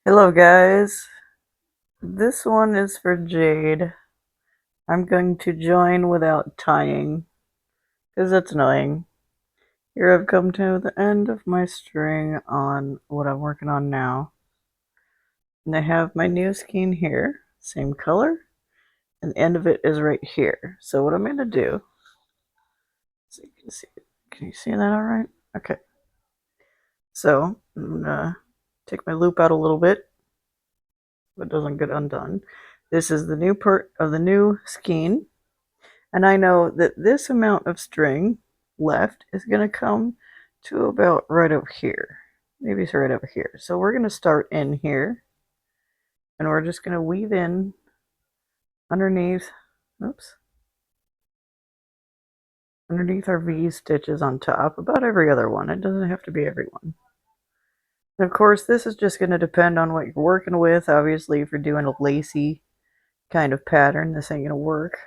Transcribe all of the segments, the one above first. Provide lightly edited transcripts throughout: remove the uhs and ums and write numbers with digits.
Hello guys, this one is for Jade. I'm going to join without tying, because that's annoying. Here I've come to the end of my string on what I'm working on now. And I have my new skein here, same color, and the end of it is right here. So what I'm going to do, so you can you see that alright? Okay. So I'm going to take my loop out a little bit, but it doesn't get undone. This is the new part of the new skein. And I know that this amount of string left is going to come to about right over here. Maybe it's right over here. So we're going to start in here. And we're just going to weave in underneath, oops, underneath our V stitches on top, about every other one. It doesn't have to be every one. And of course, this is just going to depend on what you're working with. Obviously, if you're doing a lacy kind of pattern, this ain't going to work.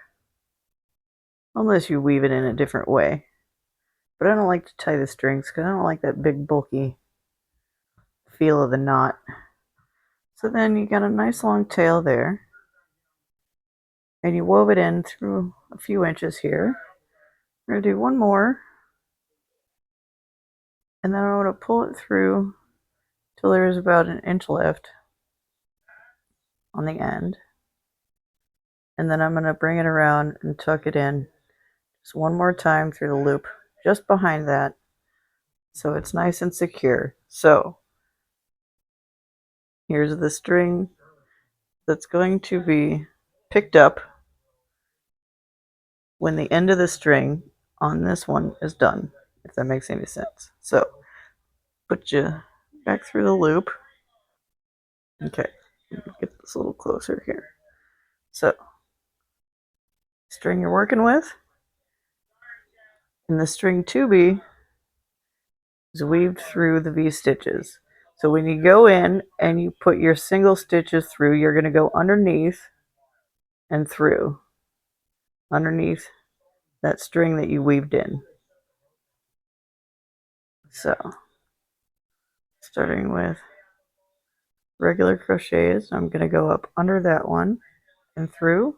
Unless you weave it in a different way. But I don't like to tie the strings because I don't like that big bulky feel of the knot. So then you got a nice long tail there. And you wove it in through a few inches here. We're going to do one more. And then I'm going to pull it through till there's about an inch left on the end. And then I'm going to bring it around and tuck it in just one more time through the loop just behind that, so it's nice and secure. So here's the string that's going to be picked up when the end of the string on this one is done, if that makes any sense. So put you back through the loop. Okay, get this a little closer here. So string you're working with, and the string to be is weaved through the V stitches. So when you go in and you put your single stitches through, you're going to go underneath and through, underneath that string that you weaved in. So starting with regular crochets, I'm going to go up under that one and through.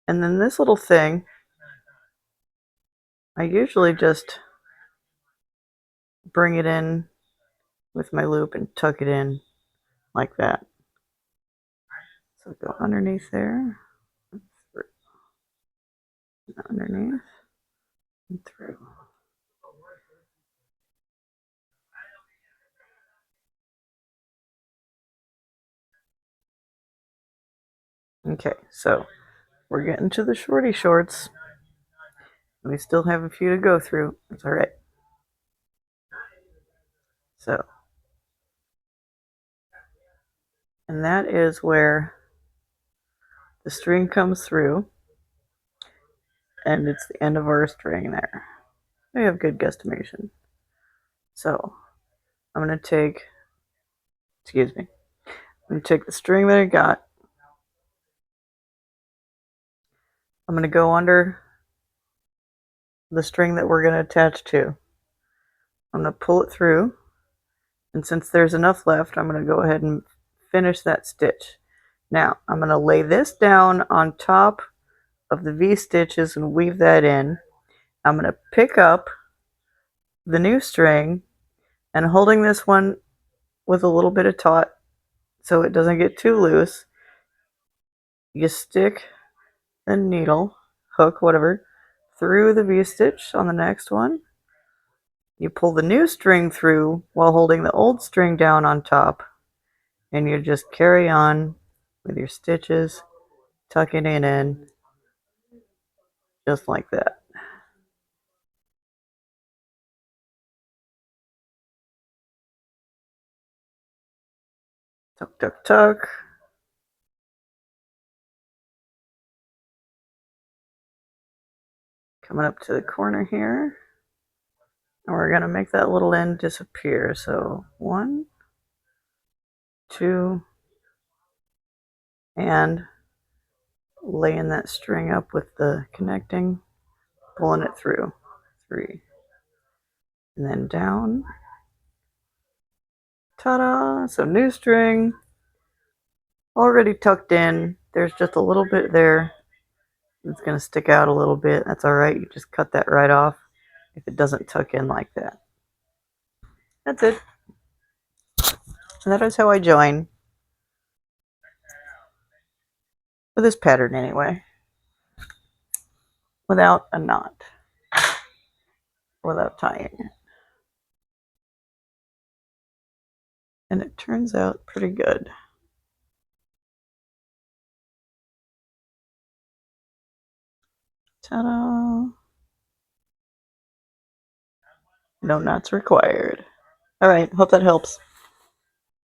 And then this little thing, I usually just bring it in with my loop and tuck it in like that. So go underneath there, through, underneath, and through. Okay, so we're getting to the shorty shorts. We still have a few to go through. That's all right. So, and that is where the string comes through, and it's the end of our string there. We have good guesstimation. So, I'm going to take, excuse me, I'm going to take the string that I got. I'm going to go under the string that we're going to attach to. I'm going to pull it through, and since there's enough left, I'm going to go ahead and finish that stitch. Now, I'm going to lay this down on top of the V stitches and weave that in. I'm going to pick up the new string and holding this one with a little bit of taut so it doesn't get too loose, you stick the needle, hook, whatever, through the V-stitch on the next one. You pull the new string through while holding the old string down on top, and you just carry on with your stitches, tucking it in, just like that. Tuck, tuck, tuck. Coming up to the corner here. And we're going to make that little end disappear. So 1, 2, and laying that string up with the connecting, pulling it through. 3. And then down, Ta-da! Some new string. Already tucked in. There's just a little bit there. It's going to stick out a little bit. That's alright. You just cut that right off if it doesn't tuck in like that. That's it. And that is how I join. With this pattern anyway. Without a knot. Without tying it. And it turns out pretty good. Ta-da! No knots required. Alright, hope that helps.